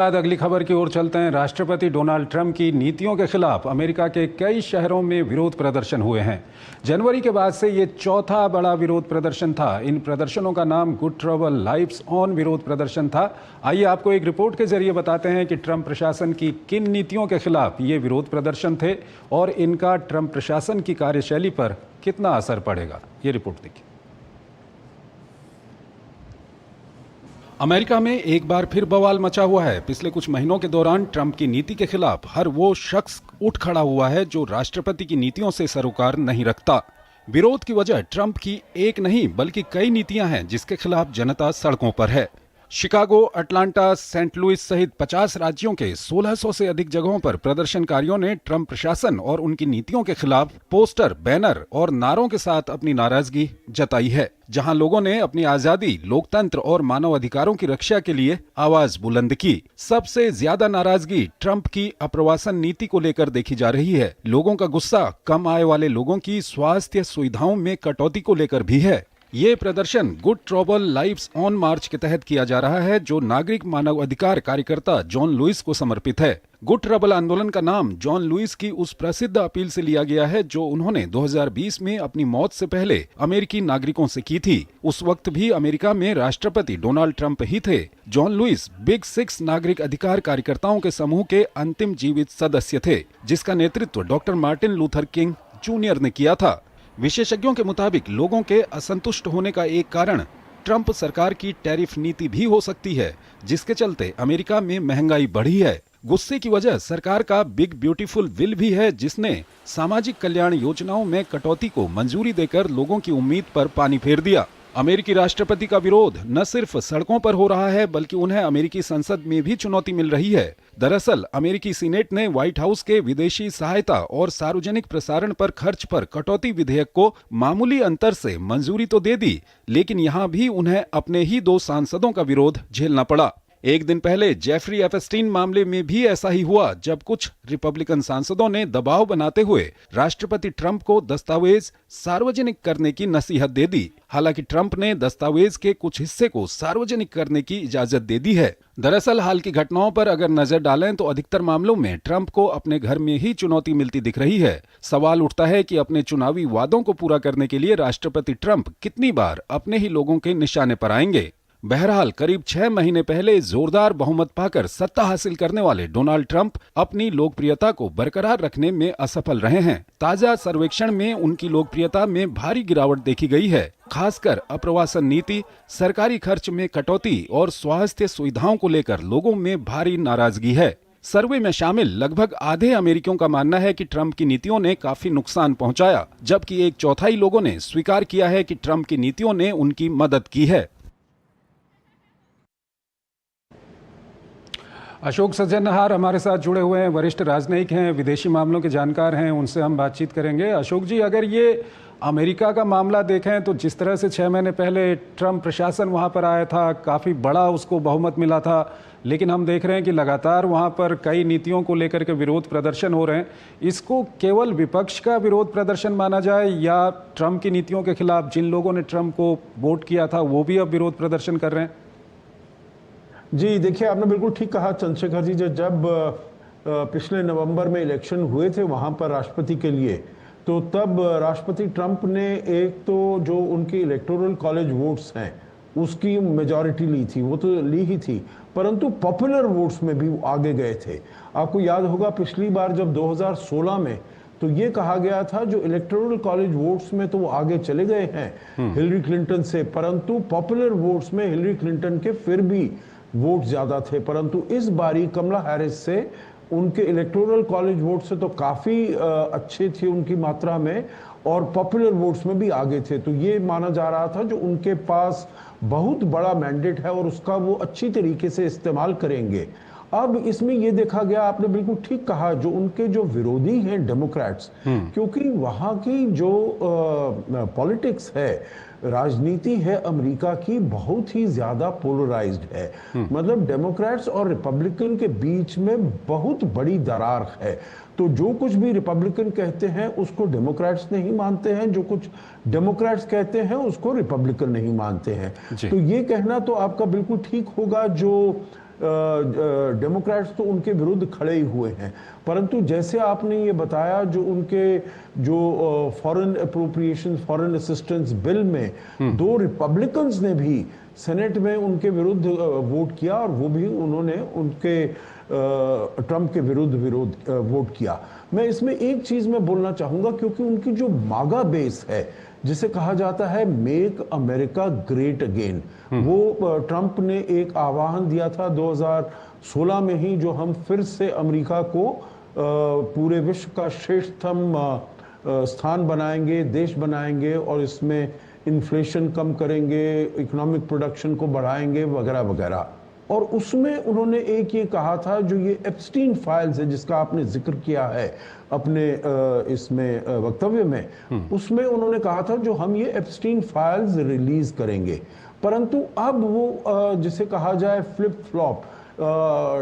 बाद अगली खबर की ओर चलते हैं। राष्ट्रपति डोनाल्ड ट्रंप की नीतियों के खिलाफ अमेरिका के कई शहरों में विरोध प्रदर्शन हुए हैं। जनवरी के बाद से ये चौथा बड़ा विरोध प्रदर्शन था। इन प्रदर्शनों का नाम गुड ट्रबल लाइव्स ऑन विरोध प्रदर्शन था। आइए आपको एक रिपोर्ट के जरिए बताते हैं कि ट्रंप प्रशासन की किन नीतियों के खिलाफ ये विरोध प्रदर्शन थे और इनका ट्रंप प्रशासन की कार्यशैली पर कितना असर पड़ेगा। ये रिपोर्ट देखिए। अमेरिका में एक बार फिर बवाल मचा हुआ है। पिछले कुछ महीनों के दौरान ट्रंप की नीति के खिलाफ हर वो शख्स उठ खड़ा हुआ है जो राष्ट्रपति की नीतियों से सरोकार नहीं रखता। विरोध की वजह ट्रंप की एक नहीं बल्कि कई नीतियां हैं जिसके खिलाफ जनता सड़कों पर है। शिकागो, अटलांटा, सेंट लुइस सहित 50 राज्यों के 1600 से अधिक जगहों पर प्रदर्शनकारियों ने ट्रंप प्रशासन और उनकी नीतियों के खिलाफ पोस्टर, बैनर और नारों के साथ अपनी नाराजगी जताई है। जहां लोगों ने अपनी आजादी, लोकतंत्र और मानव अधिकारों की रक्षा के लिए आवाज बुलंद की। सबसे ज्यादा नाराजगी ट्रंप की अप्रवासन नीति को लेकर देखी जा रही है। लोगों का गुस्सा कम आय वाले लोगों की स्वास्थ्य सुविधाओं में कटौती को लेकर भी है। ये प्रदर्शन good trouble lives on March के तहत किया जा रहा है, जो नागरिक मानव अधिकार कार्यकर्ता जॉन लुइस को समर्पित है। गुड ट्रबल आंदोलन का नाम जॉन लुइस की उस प्रसिद्ध अपील से लिया गया है जो उन्होंने 2020 में अपनी मौत से पहले अमेरिकी नागरिकों से की थी। उस वक्त भी अमेरिका में राष्ट्रपति डोनाल्ड ट्रंप ही थे। जॉन लुइस बिग सिक्स नागरिक अधिकार कार्यकर्ताओं के समूह के अंतिम जीवित सदस्य थे, जिसका नेतृत्व doctor Martin Luther king junior ने किया था। विशेषज्ञों के मुताबिक लोगों के असंतुष्ट होने का एक कारण ट्रंप सरकार की टैरिफ नीति भी हो सकती है, जिसके चलते अमेरिका में महंगाई बढ़ी है। गुस्से की वजह सरकार का बिग ब्यूटीफुल बिल भी है, जिसने सामाजिक कल्याण योजनाओं में कटौती को मंजूरी देकर लोगों की उम्मीद पर पानी फेर दिया। अमेरिकी राष्ट्रपति का विरोध न सिर्फ सड़कों पर हो रहा है बल्कि उन्हें अमेरिकी संसद में भी चुनौती मिल रही है। दरअसल अमेरिकी सीनेट ने व्हाइट हाउस के विदेशी सहायता और सार्वजनिक प्रसारण पर खर्च पर कटौती विधेयक को मामूली अंतर से मंजूरी तो दे दी, लेकिन यहाँ भी उन्हें अपने ही 2 सांसदों का विरोध झेलना पड़ा। एक दिन पहले जेफरी एपस्टीन मामले में भी ऐसा ही हुआ, जब कुछ रिपब्लिकन सांसदों ने दबाव बनाते हुए राष्ट्रपति ट्रंप को दस्तावेज सार्वजनिक करने की नसीहत दे दी। हालांकि ट्रंप ने दस्तावेज के कुछ हिस्से को सार्वजनिक करने की इजाजत दे दी है। दरअसल हाल की घटनाओं पर अगर नजर डालें तो अधिकतर मामलों में ट्रंप को अपने घर में ही चुनौती मिलती दिख रही है। सवाल उठता है कि अपने चुनावी वादों को पूरा करने के लिए राष्ट्रपति ट्रंप कितनी बार अपने ही लोगों के निशाने पर आएंगे। बहरहाल करीब 6 महीने पहले जोरदार बहुमत पाकर सत्ता हासिल करने वाले डोनाल्ड ट्रंप अपनी लोकप्रियता को बरकरार रखने में असफल रहे हैं। ताजा सर्वेक्षण में उनकी लोकप्रियता में भारी गिरावट देखी गई है। खासकर अप्रवासन नीति, सरकारी खर्च में कटौती और स्वास्थ्य सुविधाओं को लेकर लोगों में भारी नाराजगी है। सर्वे में शामिल लगभग आधे अमेरिकियों का मानना है कि ट्रंप की नीतियों ने काफी नुकसान पहुंचाया, जबकि 1/4 लोगों ने स्वीकार किया है कि ट्रंप की नीतियों ने उनकी मदद की है। अशोक सज्जनहार हमारे साथ जुड़े हुए हैं, वरिष्ठ राजनयिक हैं, विदेशी मामलों के जानकार हैं, उनसे हम बातचीत करेंगे। अशोक जी, अगर ये अमेरिका का मामला देखें तो जिस तरह से 6 महीने पहले ट्रंप प्रशासन वहां पर आया था, काफ़ी बड़ा उसको बहुमत मिला था, लेकिन हम देख रहे हैं कि लगातार वहां पर कई नीतियों को लेकर के विरोध प्रदर्शन हो रहे हैं। इसको केवल विपक्ष का विरोध प्रदर्शन माना जाए या ट्रंप की नीतियों के खिलाफ जिन लोगों ने ट्रंप को वोट किया था वो भी अब विरोध प्रदर्शन कर रहे हैं? जी देखिए, आपने बिल्कुल ठीक कहा चंद्रशेखर जी। जब पिछले नवंबर में इलेक्शन हुए थे वहां पर राष्ट्रपति के लिए, तो तब राष्ट्रपति ट्रंप ने एक तो जो उनके इलेक्टोरल कॉलेज वोट्स हैं उसकी मेजॉरिटी ली थी, वो तो ली ही थी, परंतु पॉपुलर वोट्स में भी वो आगे गए थे। आपको याद होगा पिछली बार जब 2016 में तो ये कहा गया था जो इलेक्टोरल कॉलेज वोट्स में तो वो आगे चले गए हैं हिलरी क्लिंटन से, परंतु पॉपुलर वोट्स में हिलरी क्लिंटन के फिर भी वोट ज्यादा थे। परंतु इस बारी कमला हैरिस से उनके इलेक्टोरल कॉलेज वोट से तो काफी अच्छे थे उनकी मात्रा में, और पॉपुलर वोट्स में भी आगे थे। तो ये माना जा रहा था जो उनके पास बहुत बड़ा मैंडेट है और उसका वो अच्छी तरीके से इस्तेमाल करेंगे। अब इसमें ये देखा गया, आपने बिल्कुल ठीक कहा, जो उनके जो विरोधी हैं डेमोक्रेट्स, क्योंकि वहां की जो पॉलिटिक्स है, राजनीति है अमेरिका की, बहुत ही ज्यादा पोलराइज्ड है। मतलब डेमोक्रेट्स और रिपब्लिकन के बीच में बहुत बड़ी दरार है। तो जो कुछ भी रिपब्लिकन कहते हैं उसको डेमोक्रेट्स नहीं मानते हैं, जो कुछ डेमोक्रेट्स कहते हैं उसको रिपब्लिकन नहीं मानते हैं। तो ये कहना तो आपका बिल्कुल ठीक होगा, जो डेमोक्रेट्स तो उनके विरुद्ध खड़े ही हुए हैं। परंतु जैसे आपने ये बताया, जो उनके जो foreign appropriation, foreign assistance bill में 2 रिपब्लिकन्स ने भी सेनेट में उनके विरुद्ध वोट किया, और वो भी उन्होंने उनके ट्रंप के विरुद्ध वोट किया। मैं इसमें एक चीज मैं बोलना चाहूंगा, क्योंकि उनकी जो मागा बेस है, जिसे कहा जाता है मेक अमेरिका ग्रेट अगेन, वो ट्रंप ने एक आह्वान दिया था 2016 में ही, जो हम फिर से अमेरिका को पूरे विश्व का श्रेष्ठतम स्थान बनाएंगे, देश बनाएंगे, और इसमें इन्फ्लेशन कम करेंगे, इकोनॉमिक प्रोडक्शन को बढ़ाएंगे, वगैरह वगैरह। और उसमें उन्होंने एक ये कहा था, जो ये एप्स्टीन फाइल्स है जिसका आपने जिक्र किया है अपने इसमें वक्तव्य में, उसमें उन्होंने कहा था जो हम ये एप्स्टीन फाइल्स रिलीज करेंगे। परंतु अब वो जिसे कहा जाए फ्लिप फ्लॉप,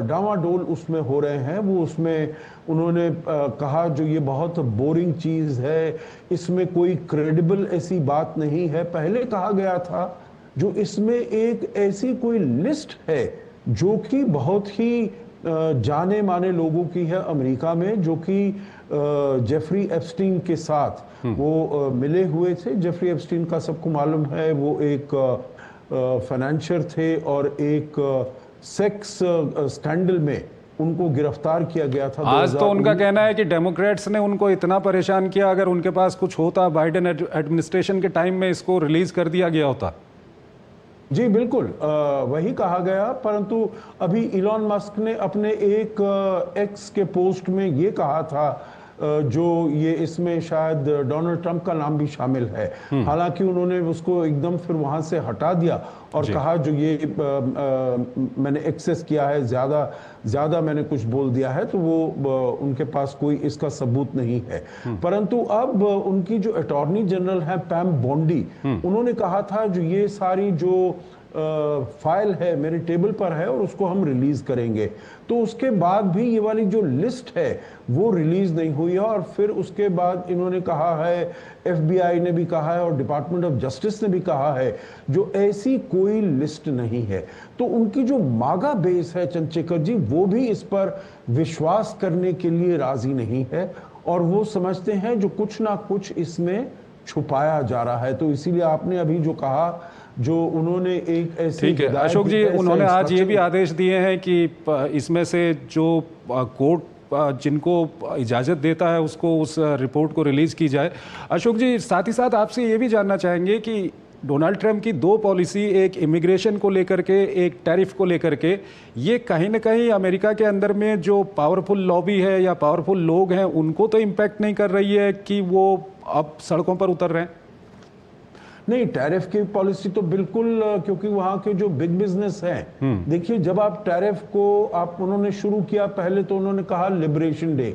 डामाडोल उसमें हो रहे हैं। वो उसमें उन्होंने कहा जो ये बहुत बोरिंग चीज़ है, इसमें कोई क्रेडिबल ऐसी बात नहीं है। पहले कहा गया था जो इसमें एक ऐसी कोई लिस्ट है जो कि बहुत ही जाने माने लोगों की है अमेरिका में, जो कि जेफरी एप्स्टीन के साथ वो मिले हुए थे। जेफरी एप्स्टीन का सबको मालूम है, वो एक फाइनेंशियर थे और एक सेक्स स्कैंडल में उनको गिरफ्तार किया गया था। आज तो उनका कहना है कि डेमोक्रेट्स ने उनको इतना परेशान किया, अगर उनके पास कुछ होता बाइडेन एडमिनिस्ट्रेशन के टाइम में इसको रिलीज कर दिया गया होता। जी बिल्कुल, वही कहा गया। परंतु अभी इलॉन मस्क ने अपने एक एक्स के पोस्ट में ये कहा था, जो ये इसमें शायद डोनाल्ड ट्रंप का नाम भी शामिल है, हालांकि उन्होंने उसको एकदम फिर वहां से हटा दिया और कहा जो ये मैंने एक्सेस किया है, ज्यादा मैंने कुछ बोल दिया है, तो वो उनके पास कोई इसका सबूत नहीं है। परंतु अब उनकी जो अटॉर्नी जनरल है पैम बॉन्डी, उन्होंने कहा था जो ये सारी जो फाइल है मेरे टेबल पर है और उसको हम रिलीज करेंगे। तो उसके बाद भी ये वाली जो लिस्ट है वो रिलीज नहीं हुई है। और फिर उसके बाद इन्होंने कहा है, FBI ने भी कहा है और डिपार्टमेंट ऑफ जस्टिस ने भी कहा है, जो ऐसी कोई लिस्ट नहीं है। तो उनकी जो मागा बेस है चंद्रशेखर जी, वो भी इस पर विश्वास करने के लिए राजी नहीं है, और वो समझते हैं जो कुछ ना कुछ इसमें छुपाया जा रहा है। तो इसीलिए आपने अभी जो कहा, जो उन्होंने एक ऐसी, ठीक है अशोक जी, उन्होंने आज ये भी आदेश दिए हैं कि इसमें से जो कोर्ट जिनको इजाज़त देता है उसको उस रिपोर्ट को रिलीज़ की जाए। अशोक जी, साथ ही साथ आपसे ये भी जानना चाहेंगे कि डोनाल्ड ट्रंप की 2 पॉलिसी, एक इमिग्रेशन को लेकर के, एक टैरिफ को लेकर के, ये कहीं ना कहीं अमेरिका के अंदर में जो पावरफुल लॉबी है या पावरफुल लोग हैं उनको तो इम्पैक्ट नहीं कर रही है कि वो अब सड़कों पर उतर रहे हैं? नहीं, टैरिफ की पॉलिसी तो बिल्कुल, क्योंकि वहां के जो बिग बिजनेस हैं, देखिए जब आप टैरिफ को उन्होंने शुरू किया, पहले तो उन्होंने कहा लिबरेशन डे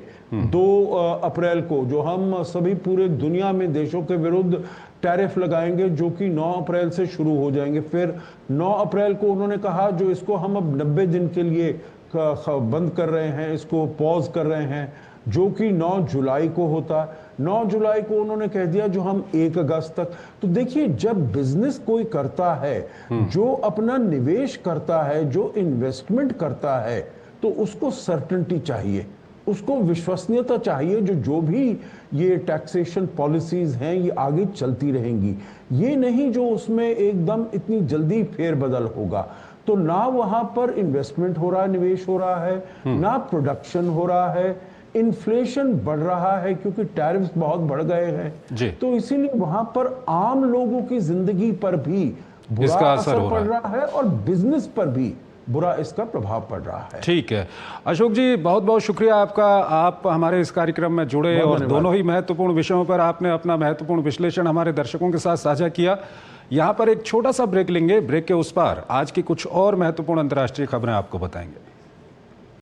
2 अप्रैल को, जो हम सभी पूरे दुनिया में देशों के विरुद्ध टैरिफ लगाएंगे, जो कि 9 अप्रैल से शुरू हो जाएंगे। फिर 9 अप्रैल को उन्होंने कहा जो इसको हम अब 90 दिन के लिए बंद कर रहे हैं, इसको पॉज कर रहे हैं, जो कि 9 जुलाई को होता है। 9 जुलाई को उन्होंने कह दिया जो हम 1 अगस्त तक। तो देखिए, जब बिजनेस कोई करता है, जो अपना निवेश करता है, जो इन्वेस्टमेंट करता है, तो उसको सर्टेनिटी चाहिए, उसको विश्वसनीयता चाहिए, जो भी ये टैक्सेशन पॉलिसीज हैं ये आगे चलती रहेंगी। ये नहीं जो उसमें एकदम इतनी जल्दी फेरबदल होगा। तो ना वहां पर इन्वेस्टमेंट हो रहा है, निवेश हो रहा है, ना प्रोडक्शन हो रहा है, इन्फ्लेशन बढ़ रहा है क्योंकि टैरिफ्स बहुत बढ़ गए हैं। तो इसीलिए वहां पर आम लोगों की जिंदगी पर भी बुरा असर पड़ रहा है और बिजनेस पर भी बुरा इसका प्रभाव पड़ रहा है। ठीक है अशोक जी, बहुत बहुत शुक्रिया आपका, आप हमारे इस कार्यक्रम में जुड़े और दोनों ही महत्वपूर्ण विषयों पर आपने अपना महत्वपूर्ण विश्लेषण हमारे दर्शकों के साथ साझा किया। यहाँ पर एक छोटा सा ब्रेक लेंगे, ब्रेक के उस पार आज की कुछ और महत्वपूर्ण अंतर्राष्ट्रीय खबरें आपको बताएंगे।